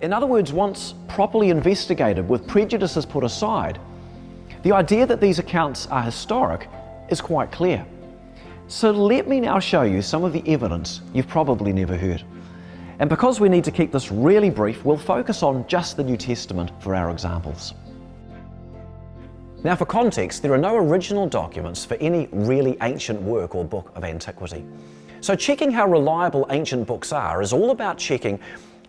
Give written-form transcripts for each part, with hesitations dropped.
In other words, once properly investigated with prejudices put aside, the idea that these accounts are historic is quite clear. So let me now show you some of the evidence you've probably never heard. And because we need to keep this really brief, we'll focus on just the New Testament for our examples. Now, for context, there are no original documents for any really ancient work or book of antiquity. So checking how reliable ancient books are is all about checking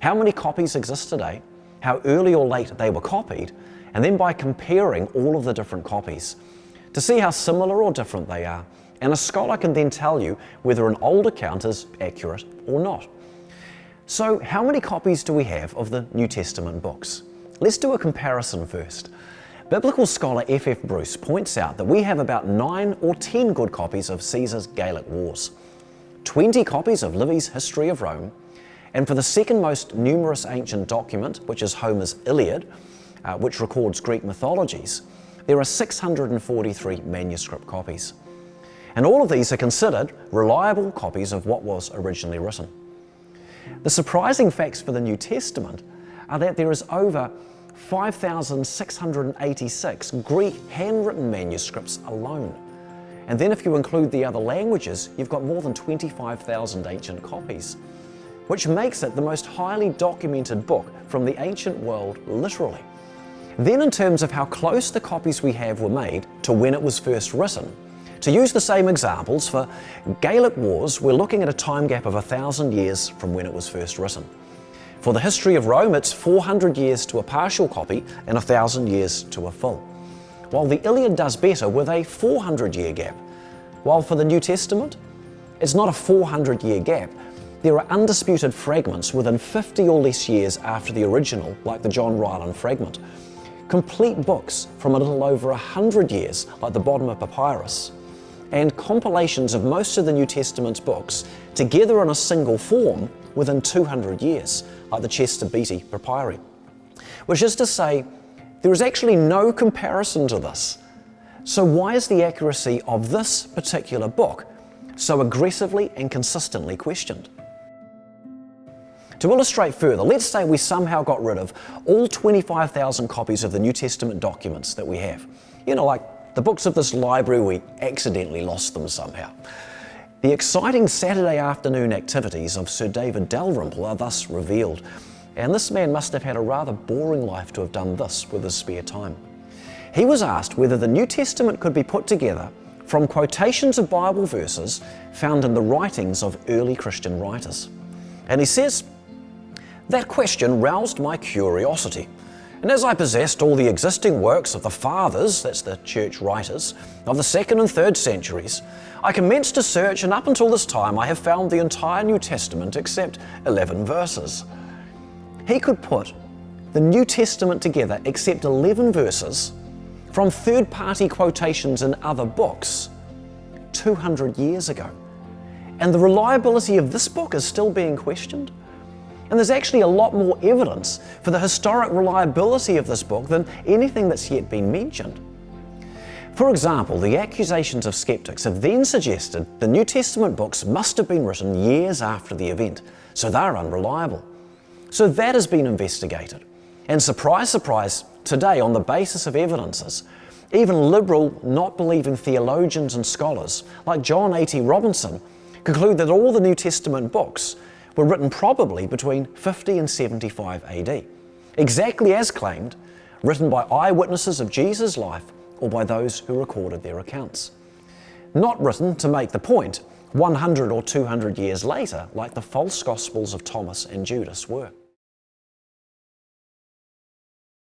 how many copies exist today, how early or late they were copied, and then by comparing all of the different copies to see how similar or different they are. And a scholar can then tell you whether an old account is accurate or not. So how many copies do we have of the New Testament books? Let's do a comparison first. Biblical scholar F.F. Bruce points out that we have about 9 or 10 good copies of Caesar's Gallic Wars, 20 copies of Livy's History of Rome, and for the second most numerous ancient document, which is Homer's Iliad, which records Greek mythologies, there are 643 manuscript copies. And all of these are considered reliable copies of what was originally written. The surprising facts for the New Testament are that there is over 5,686 Greek handwritten manuscripts alone. And then if you include the other languages, you've got more than 25,000 ancient copies, which makes it the most highly documented book from the ancient world, literally. Then in terms of how close the copies we have were made to when it was first written, to use the same examples, for Gallic Wars, we're looking at a time gap of 1,000 years from when it was first written. For the History of Rome, it's 400 years to a partial copy and 1,000 years to a full. While the Iliad does better with a 400-year gap. While for the New Testament, it's not a 400-year gap. There are undisputed fragments within 50 or less years after the original, like the John Ryland fragment. Complete books from a little over 100 years, like the Bodmer Papyrus, and compilations of most of the New Testament's books together in a single form within 200 years, like the Chester Beatty Papyri. Which is to say, there is actually no comparison to this. So why is the accuracy of this particular book so aggressively and consistently questioned? To illustrate further, let's say we somehow got rid of all 25,000 copies of the New Testament documents that we have. You know, like the books of this library, we accidentally lost them somehow. The exciting Saturday afternoon activities of Sir David Dalrymple are thus revealed, and this man must have had a rather boring life to have done this with his spare time. He was asked whether the New Testament could be put together from quotations of Bible verses found in the writings of early Christian writers. And he says, "That question roused my curiosity, and as I possessed all the existing works of the fathers," that's the church writers, "of the 2nd and 3rd centuries, I commenced to search, and up until this time I have found the entire New Testament except 11 verses. He could put the New Testament together except 11 verses from third-party quotations in other books 200 years ago. And the reliability of this book is still being questioned. And there's actually a lot more evidence for the historic reliability of this book than anything that's yet been mentioned. For example, the accusations of skeptics have then suggested the New Testament books must have been written years after the event, so they're unreliable. So that has been investigated. And surprise, surprise, today on the basis of evidences, even liberal, not believing theologians and scholars like John A.T. Robinson conclude that all the New Testament books were written probably between 50 and 75 AD, exactly as claimed, written by eyewitnesses of Jesus' life or by those who recorded their accounts. Not written to make the point 100 or 200 years later like the false Gospels of Thomas and Judas were.